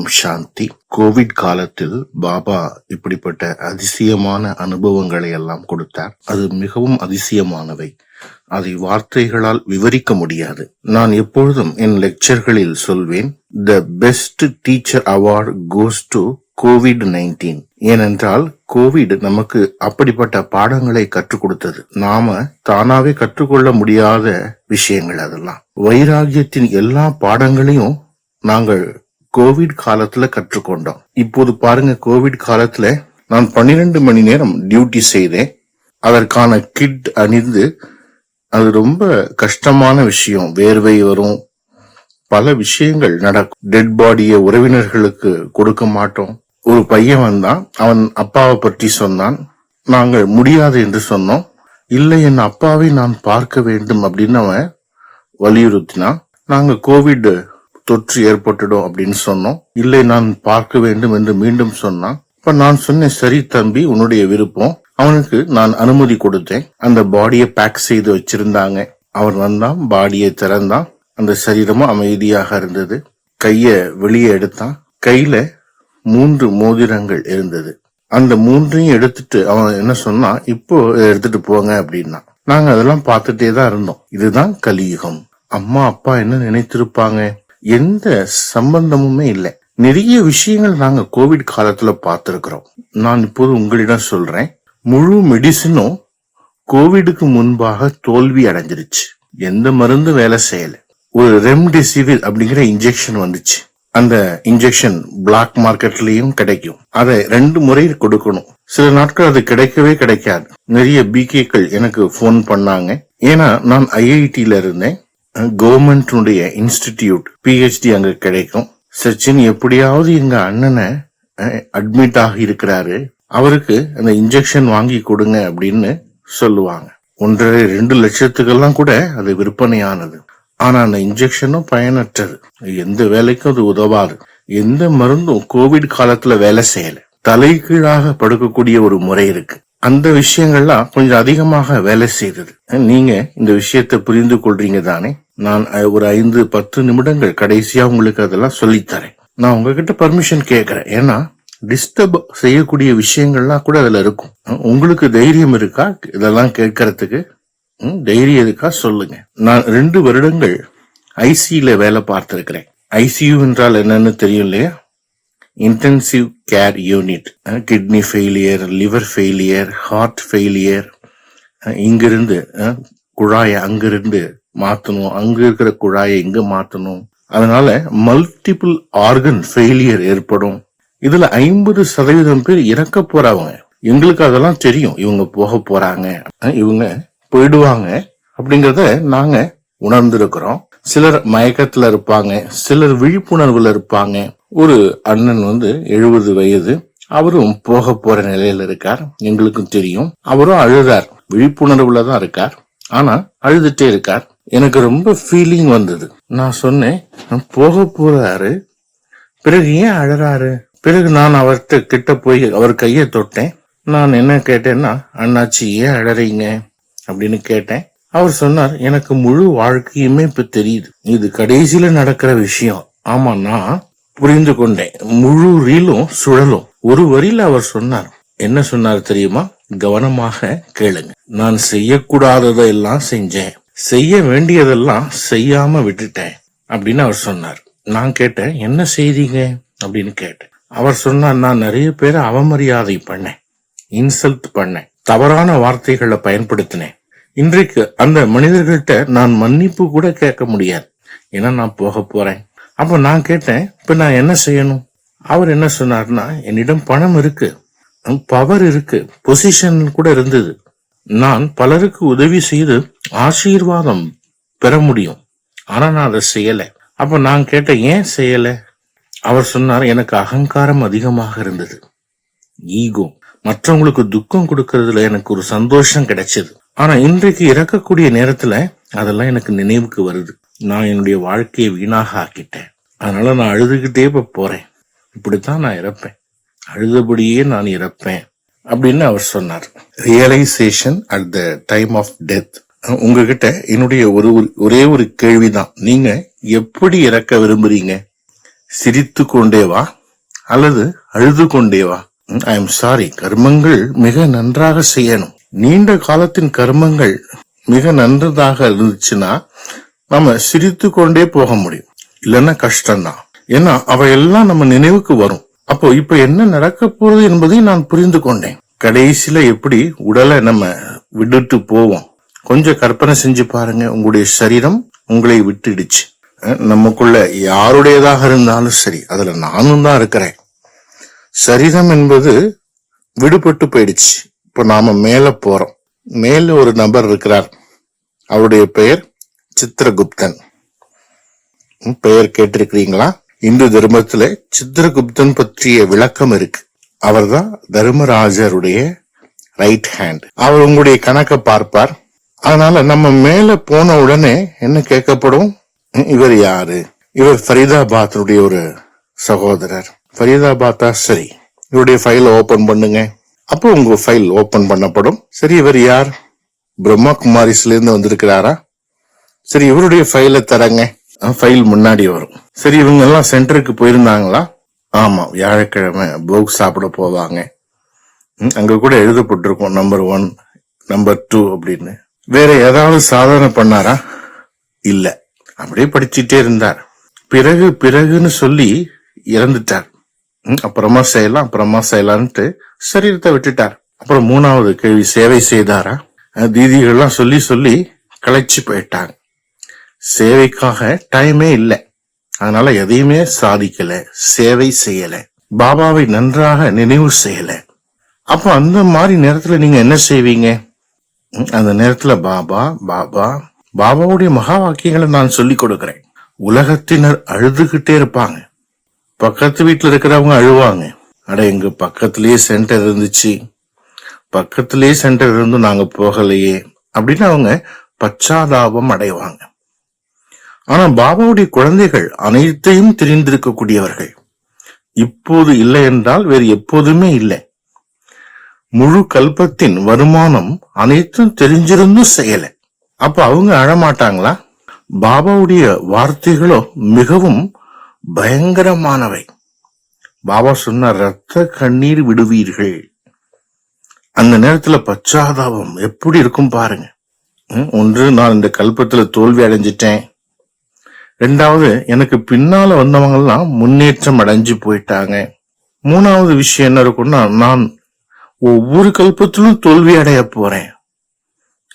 ஓம் சாந்தி. Covid காலத்தில் பாபா இப்படிப்பட்ட அதிசயமான அனுபவங்களை எல்லாம் கொடுத்தார். அது மிகவும் அதிசயமானவை. அதை வார்த்தைகளால் விவரிக்க முடியாது. நான் எப்பொழுதும் என் லெக்சர்களில் சொல்வேன், the best teacher award goes to COVID-19. ஏனென்றால் கோவிட் நமக்கு அப்படிப்பட்ட பாடங்களை கற்றுக் கொடுத்தது. நாம தானாவே கற்றுக்கொள்ள முடியாத விஷயங்கள் அதெல்லாம். வைராகியத்தின் எல்லா பாடங்களையும் நாங்கள் கோவிட் காலத்துல கற்றுக்கொண்டோம். இப்போது பாருங்க, கோவிட் காலத்துல நான் 12 மணி நேரம் டியூட்டி செய்தேன். அதற்கான கிட் அணிந்து, அது ரொம்ப கஷ்டமான விஷயம். வேர்வை வரும், பல விஷயங்கள் நடக்கும். டெட் பாடியை உறவினர்களுக்கு கொடுக்க மாட்டோம். ஒரு பையன் வந்தான், அவன் அப்பாவை பற்றி சொன்னான். நாங்கள் முடியாது என்று சொன்னோம். இல்லை, என் அப்பாவை நான் பார்க்க வேண்டும் அப்படின்னு அவன் வலியுறுத்தினான். நாங்க கோவிட் தொற்று ஏற்பட்டுடும் அப்படின்னு சொன்னோம். இல்லை, நான் பார்க்க வேண்டும் என்று மீண்டும் சொன்னான். இப்ப நான் சொன்னேன், சரி தம்பி, உன்னுடைய விருப்பம். அவனுக்கு நான் அனுமதி கொடுத்தேன். அந்த பாடியை பேக் செய்து வச்சிருந்தாங்க. அவன் வந்தான், பாடியை திறந்தான். அந்த சரீரமும் அமைதியாக இருந்தது. கைய வெளியே எடுத்தான். கையில 3 மோதிரங்கள் இருந்தது. அந்த 3ஐயும் எடுத்துட்டு அவன் என்ன சொன்னான், இப்போ எடுத்துட்டு போங்க அப்படின்னா. நாங்க அதெல்லாம் பார்த்துட்டே தான் இருந்தோம். இதுதான் கலியுகம். அம்மா அப்பா என்ன நினைத்திருப்பாங்க? எந்த சம்பந்தமுமே இல்லை. நிறைய விஷயங்கள் நாங்க கோவிட் காலத்துல பார்த்திருக்கிறோம். நான் இப்போது உங்களிடம் சொல்றேன், முழு மெடிசினும் கோவிடுக்கு முன்பாக தோல்வி அடைஞ்சிருச்சு. எந்த மருந்து வேலை செய்யல. ஒரு ரெம்டெசிவிர் அப்படிங்கிற இன்ஜெக்ஷன் வந்துச்சு. அந்த இன்ஜெக்ஷன் பிளாக் மார்க்கெட்லயும் கிடைக்கும். அதை 2 முறை கொடுக்கணும். சில நாட்கள் அது கிடைக்கவே கிடைக்காது. நிறைய பிகேக்கள் எனக்கு போன் பண்ணாங்க. ஏன்னா நான் IIT-ல இருந்தேன். கவர்மெண்ட் இன்ஸ்டிடியூட் PhD அங்க கிடைக்கும். சச்சின், எப்படியாவது எங்க அண்ணனை அட்மிட் ஆகி இருக்கிறாரு, அவருக்கு அந்த இன்ஜெக்ஷன் வாங்கி கொடுங்க அப்படின்னு சொல்லுவாங்க. 1.5-2 லட்சத்துக்கெல்லாம் கூட அது விற்பனையானது. ஆனா அந்த இன்ஜெக்ஷனும் பயனற்றது. எந்த வேலைக்கும் அது உதவாது. எந்த மருந்தும் கோவிட் காலத்துல வேலை செய்யல. தலைகீழாக படுக்கக்கூடிய ஒரு முறை இருக்கு. அந்த விஷயங்கள்லாம் கொஞ்சம் அதிகமாக வேலை செய்தது. நீங்க இந்த விஷயத்தை புரிந்து கொள்றீங்க தானே? நான் ஒரு 5-10 நிமிடங்கள் கடைசியா உங்களுக்கு அதெல்லாம் சொல்லித்தரேன். நான் உங்ககிட்ட பர்மிஷன் கேட்கிறேன். ஏன்னா டிஸ்டர்ப் செய்யக்கூடிய விஷயங்கள்லாம் கூட அதுல இருக்கும். உங்களுக்கு தைரியம் இருக்கா இதெல்லாம் கேட்கறதுக்கு? தைரியம் இருக்கா சொல்லுங்க. நான் 2 வருடங்கள் ICU-ல வேலை பார்த்திருக்கிறேன். ICU என்றால் என்னன்னு தெரியும் இல்லையா? Intensive care unit. Kidney failure, liver failure, heart failure. இங்கிருந்து குழாயை அங்கிருந்து மாத்தணும், அங்க இருக்கிற குழாயை இங்க மாத்தணும். அதனால மல்டிபிள் ஆர்கன் ஃபெயிலியர் ஏற்படும். இதுல 50% பேர் இறக்க போறவங்க. எங்களுக்கு அதெல்லாம் தெரியும். இவங்க போக போறாங்க, இவங்க போயிடுவாங்க அப்படிங்கறத நாங்க உணர்ந்திருக்கிறோம். சிலர் மயக்கத்துல இருப்பாங்க, சிலர் விழிப்புணர்வுல இருப்பாங்க. ஒரு அண்ணன் 70 வயது, அவரும் போக போற நிலையில இருக்கார். எங்களுக்கும் தெரியும். அவரும் அழுதார், விழிப்புணர்வுல தான் இருக்கார், ஆனா அழுதுட்டே இருக்கார். எனக்கு ரொம்ப ஃபீலிங் வந்தது. நான் சொன்னேன், போக போறாரு, பிறகு ஏன் அழறாரு? பிறகு நான் அவர்கிட்ட கிட்ட போய் அவர் கையை தொட்டேன். நான் என்ன கேட்டேன்னா, அண்ணாச்சி ஏன் அழறீங்க அப்படின்னு கேட்டேன். அவர் சொன்னார், எனக்கு முழு வாழ்க்கையுமே இப்ப தெரியுது. இது கடைசியில நடக்கிற விஷயம். ஆமா, நான் புரிந்து கொண்டேன். முழு ரீலும் சுழலும். ஒரு வரியில அவர் சொன்னார். என்ன சொன்னார் தெரியுமா? கவனமாக கேளுங்க. நான் செய்யக்கூடாததெல்லாம் செஞ்சேன், செய்ய வேண்டியதெல்லாம் செய்யாம விட்டுட்டேன் அப்படின்னு அவர் சொன்னார். நான் கேட்டேன், என்ன செய்தீங்க அப்படின்னு கேட்டேன். அவர் சொன்னார், நான் நிறைய பேரை அவமரியாதை பண்ணேன், இன்சல்ட் பண்ணேன், தவறான வார்த்தைகளை பயன்படுத்தினேன். இன்றைக்கு அந்த மனிதர்கள்ட்ட நான் மன்னிப்பு கூட கேட்க முடியாது. ஏன்னா நான் போக போறேன். அப்ப நான் கேட்டேன், இப்ப நான் என்ன செய்யணும்? அவர் என்ன சொன்னார்னா, என்னிடம் பணம் இருக்கு, பவர் இருக்கு, பொசிஷன் கூட இருந்தது. நான் பலருக்கு உதவி செய்து ஆசீர்வாதம் பெற முடியும். ஆனா நான் அதை செய்யல. அப்ப நான் கேட்டேன், ஏன் செய்யல? அவர் சொன்னார், எனக்கு அகங்காரம் அதிகமாக இருந்தது, ஈகோ. மற்றவங்களுக்கு துக்கம் கொடுக்கறதுல எனக்கு ஒரு சந்தோஷம் கிடைச்சது. ஆனா இன்றைக்கு இறக்கக்கூடிய நேரத்துல அதெல்லாம் எனக்கு நினைவுக்கு வருது. நான் என்னுடைய வாழ்க்கையை வீணாக ஆக்கிட்டேன். அதனால நான் அழுதுகிட்டே போறேன். இப்படித்தான் நான் இறப்பேன், அழுதபடியே நான் இறப்பேன் அப்படின்னு அவர் சொன்னார். Realization at the time of death. உங்ககிட்ட என்னுடைய ஒரே ஒரு கேள்விதான், நீங்க எப்படி இறக்க விரும்புறீங்க? சிரித்து கொண்டே வா அல்லது அழுது கொண்டே வா. ஐ எம் சாரி, கர்மங்கள் மிக நன்றாக செய்யணும். நீண்ட காலத்தின் கர்மங்கள் மிக நன்றதாக இருந்துச்சுன்னா நம்ம சிரித்து கொண்டே போக முடியும், இல்லைன்னா கஷ்டம்தான். ஏன்னா அவையெல்லாம் நம்ம நினைவுக்கு வரும். அப்போ இப்ப என்ன நடக்க போறது என்பதை நான் புரிந்து கொண்டேன். கடைசியில எப்படி உடலை நம்ம விட்டுட்டு போவோம். கொஞ்சம் கற்பனை செஞ்சு பாருங்க, உங்களுடைய சரீரம் உங்களை விட்டுடுச்சு. நமக்குள்ள யாருடையதாக இருந்தாலும் சரி, அதுல நானும் தான் இருக்கிறேன். சரீரம் என்பது விடுபட்டு போயிடுச்சு. இப்ப நாம மேல போறோம். மேல ஒரு நபர் இருக்கிறார், அவருடைய பெயர் சித்திரகுப்தன். பெயர் கேட்டிருக்கிறீங்களா? இந்து தர்மத்துல சித்திரகுப்தன் பற்றிய விளக்கம் இருக்கு. அவர்தான் தர்மராஜருடைய ரைட் ஹேண்ட். அவர் உங்களுடைய கணக்கை பார்ப்பார். அதனால நம்ம மேல போன உடனே என்ன கேட்கப்படும்? இவர் யாரு? இவர் ஃபரீதாபாத்துடைய ஒரு சகோதரர். ஃபரீதாபாத்தா? சரி, இவருடைய ஃபைல் ஓபன் பண்ணுங்க. அப்போ உங்க ஃபைல் ஓபன் பண்ணப்படும். சரி, இவர் யார்? பிரம்மா குமாரிஸ்ல இருந்து வந்திருக்கிறாரா? சரி, இவருடைய ஃபைல தரங்க. ஃபைல் முன்னாடி வரும். சரி, இவங்க எல்லாம் சென்டருக்கு போயிருந்தாங்களா? ஆமா, வியாழக்கிழமை போக் சாப்பிட போவாங்க. அங்க கூட எழுதப்பட்டிருக்கும் நம்பர் 1, நம்பர் 2 அப்படின்னு. வேற ஏதாவது சாதனை பண்ணாரா? இல்ல, அப்படியே படிச்சுட்டே இருந்தார். பிறகுன்னு சொல்லி இறந்துட்டார். அப்புறமா செய்யலான்ட்டு சரீரத்தை விட்டுட்டார். அப்புறம் 3வது கேள்வி, சேவை செய்தாரா? தீதிகள்லாம் சொல்லி களைச்சு போயிட்டாங்க. சேவைக்காக டைமே இல்லை, அதனால எதையுமே சாதிக்கல, சேவை செய்யல, பாபாவை நன்றாக நினைவு செய்யல. அப்ப அந்த மாதிரி நேரத்துல நீங்க என்ன செய்வீங்க? அந்த நேரத்துல பாபாவுடைய மகா வாக்கியங்களை நான் சொல்லி கொடுக்கிறேன். உலகத்தினர் அழுதுகிட்டே இருப்பாங்க, பக்கத்து வீட்டுல இருக்கிறவங்க அழுவாங்க. அட, எங்க பக்கத்திலேயே சென்டர் இருந்துச்சு, பக்கத்திலேயே சென்டர் இருந்தும் நாங்க போகலையே அப்படின்னு அவங்க பச்சாதாபம் அடைவாங்க. ஆனா பாபாவுடைய குழந்தைகள் அனைத்தையும் தெரிந்திருக்கக்கூடியவர்கள். இப்போது இல்லை என்றால் வேறு எப்போதுமே இல்லை. முழு கல்பத்தின் வருமானம் அனைத்தும் தெரிஞ்சிருந்தும் செய்யல. அப்ப அவங்க அழமாட்டாங்களா? பாபாவுடைய வார்த்தைகளோ மிகவும் பயங்கரமானவை. பாபா சொன்ன ரத்த கண்ணீர் விடுவீர்கள். அந்த நேரத்துல பச்சாதாபம் எப்படி இருக்கும் பாருங்க. ஒன்று, நான் இந்த கல்பத்துல தோல்வி அடைஞ்சிட்டேன். 2வது, எனக்கு பின்னால வந்தவங்க எல்லாம் முன்னேற்றம் அடைஞ்சு போயிட்டாங்க. 3வது விஷயம் என்ன இருக்கும்னா, நான் ஒவ்வொரு கல்பத்திலும் தோல்வி அடைய போறேன்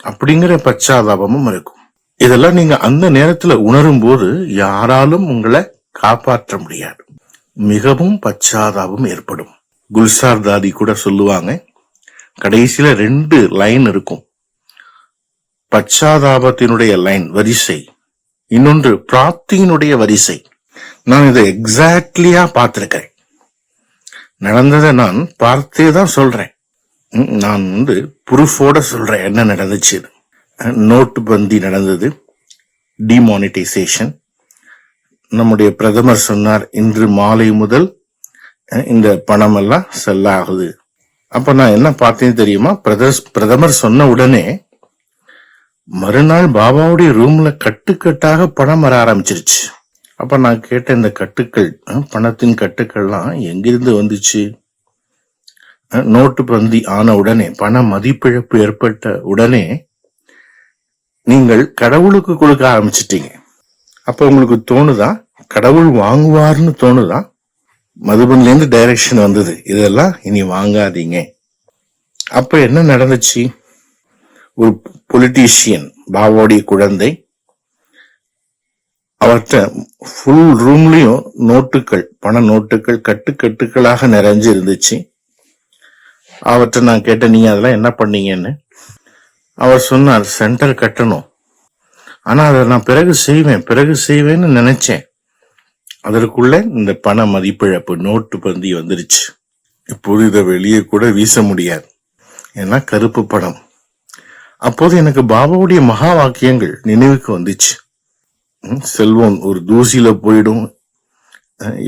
அப்படிங்கிற பச்சாதாபமும் இருக்கும். இதெல்லாம் நீங்க அந்த நேரத்துல உணரும் போது யாராலும் உங்களை காப்பாற்ற முடியாது. மிகவும் பச்சாதாபம் ஏற்படும். குல்சார் தாதி கூட சொல்லுவாங்க, கடைசியில 2 லைன் இருக்கும். பச்சாதாபத்தினுடைய லைன் வரிசை, இன்னொன்று பிராப்தியினுடைய வரிசை. நான் இதை எக்ஸாக்ட்லியா பார்த்திருக்கிறேன். நடந்ததை நான் பார்த்தே தான் சொல்றேன். நான் ப்ரூஃபோட சொல்றேன் என்ன நடந்துச்சு. நோட்டு பந்தி நடந்தது, டிமானிட்டைசேஷன். நம்முடைய பிரதமர் சொன்னார், இன்று மாலை முதல் இந்த பணம் எல்லாம் செல்லாகுது. அப்ப நான் என்ன பார்த்தேன்னு தெரியுமா? பிரதமர் சொன்ன உடனே மறுநாள் பாபாவுடைய ரூம்ல கட்டுக்கட்டாக பணம் வர ஆரம்பிச்சிருச்சு. அப்ப நான் கேட்டேன், இந்த கட்டுக்கள், பணத்தின் கட்டுக்கள்லாம் எங்கிருந்து வந்துச்சு? நோட்டு பந்தி ஆன உடனே, பண மதிப்பிழப்பு ஏற்பட்ட உடனே நீங்கள் கடவுளுக்கு கொடுக்க ஆரம்பிச்சிட்டீங்க. அப்ப உங்களுக்கு தோணுதா கடவுள் வாங்குவார்னு தோணுதா? மதுபன்ல இருந்து டைரக்ஷன் வந்தது, இதெல்லாம் இனி வாங்காதீங்க. அப்ப என்ன நடந்துச்சு? ஒரு பொலிட்டீஷியன், பாபாவுடைய குழந்தை, அவர்கிட்ட ஃபுல் ரூம்லயும் நோட்டுகள், பண நோட்டுகள் கட்டுக்கட்டுகளாக நிறைஞ்சு இருந்துச்சு. அவர்கிட்ட நான் கேட்டேன், நீங்க அதெல்லாம் என்ன பண்ணீங்கன்னு. அவர் சொன்னார், சென்டர் கட்டணும், ஆனா அதை நான் பிறகு செய்வேன்னு நினைச்சேன். அதற்குள்ள இந்த பண மதிப்பிழப்பு, நோட்டு பந்தி வந்துருச்சு. இப்போது இதை வெளியே கூட வீச முடியாது, ஏன்னா கருப்பு பணம். அப்போது எனக்கு பாபாவுடைய மகா வாக்கியங்கள் நினைவுக்கு வந்துச்சு. செல்வம் ஒரு தூசியில போயிடும்,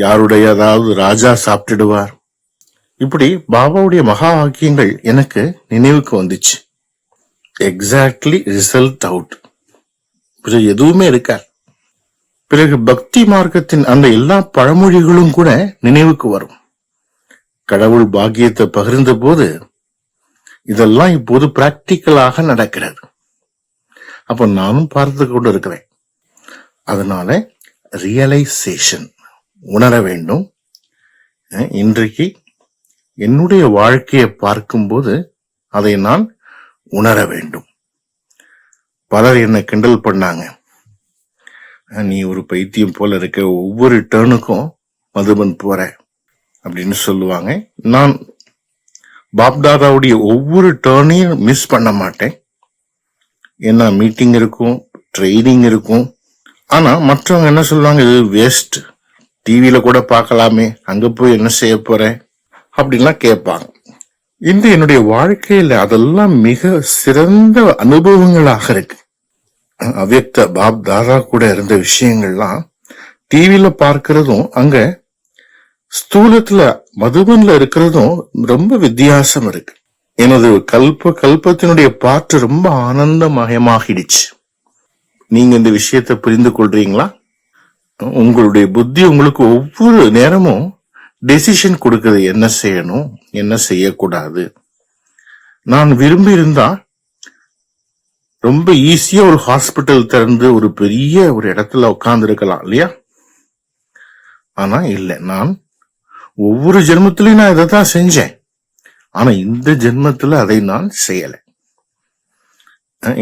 யாருடைய அதாவது ராஜா சாப்பிட்டுடுவார். இப்படி பாபாவுடைய மகா வாக்கியங்கள் எனக்கு நினைவுக்கு வந்துச்சு. Exactly result out. எதுவுமே இருக்காது. பிறகு பக்தி மார்க்கத்தின் அந்த எல்லா பழமொழிகளும் கூட நினைவுக்கு வரும். கடவுள் பாக்கியத்தை பகிர்ந்த போது இதெல்லாம் இப்போது பிராக்டிக்கலாக நடக்கிறது. அப்ப நானும் பார்த்து கொண்டு இருக்கிறேன். அதனால ரியலைசேஷன் உணர வேண்டும். இன்றைக்கு என்னுடைய வாழ்க்கையை பார்க்கும்போது அதை நான் உணர வேண்டும். பலர் என்னை கிண்டல் பண்ணாங்க, நீ ஒரு பைத்தியம் போல இருக்க, ஒவ்வொரு டேர்னுக்கும் மதுபன் போற அப்படின்னு சொல்லுவாங்க. நான் பாப்தாதாவுடைய ஒவ்வொரு டேர்னையும் மிஸ் பண்ண மாட்டேன். ஏன்னா மீட்டிங் இருக்கும், ட்ரைனிங் இருக்கும். ஆனா மற்றவங்க என்ன சொல்லுவாங்க, இது வேஸ்ட், டிவியில கூட பார்க்கலாமே, அங்க போய் என்ன செய்ய போறேன் அப்படின்லாம் கேட்பாங்க. இந்த என்னுடைய வாழ்க்கையில அதெல்லாம் மிக சிறந்த அனுபவங்களாக இருக்கு. அவ்யக்த பாப் தாதா கூட இருந்த விஷயங்கள்லாம் டிவியில பார்க்கிறதும் அங்க ஸ்தூலத்துல மதுபன்ல இருக்கிறதும் ரொம்ப வித்தியாசம் இருக்கு. எனது கல்பத்தினுடைய பாட்டு ரொம்ப ஆனந்தமயமாகிடுச்சு. நீங்க இந்த விஷயத்தை புரிந்து கொள்றீங்களா? உங்களுடைய புத்தி உங்களுக்கு ஒவ்வொரு நேரமும் டெசிஷன் கொடுக்குது, என்ன செய்யணும் என்ன செய்யக்கூடாது. நான் விரும்பி இருந்தா ரொம்ப ஈஸியா ஒரு ஹாஸ்பிட்டல் திறந்து ஒரு பெரிய ஒரு இடத்துல உட்கார்ந்து இருக்கலாம் இல்லையா? ஆனா இல்ல, நான் ஒவ்வொரு ஜென்மத்திலையும் நான் இதைத்தான் செஞ்சேன். ஆனா இந்த ஜென்மத்துல அதை நான் செய்யல.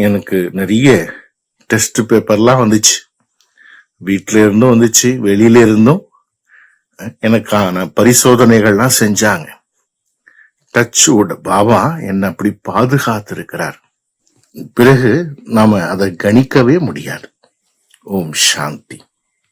எனக்கு நிறைய டெஸ்ட் பேப்பர்லாம் வந்துச்சு, வீட்டில இருந்தும் வந்துச்சு, வெளியில இருந்தும் எனக்கான பரிசோதனைகள்லாம் செஞ்சாங்க. டச் வுட், பாபா என்ன அப்படி பாதுகாத்து இருக்கிறார். பிறகு நாம அதை கணிக்கவே முடியாது. ஓம் சாந்தி.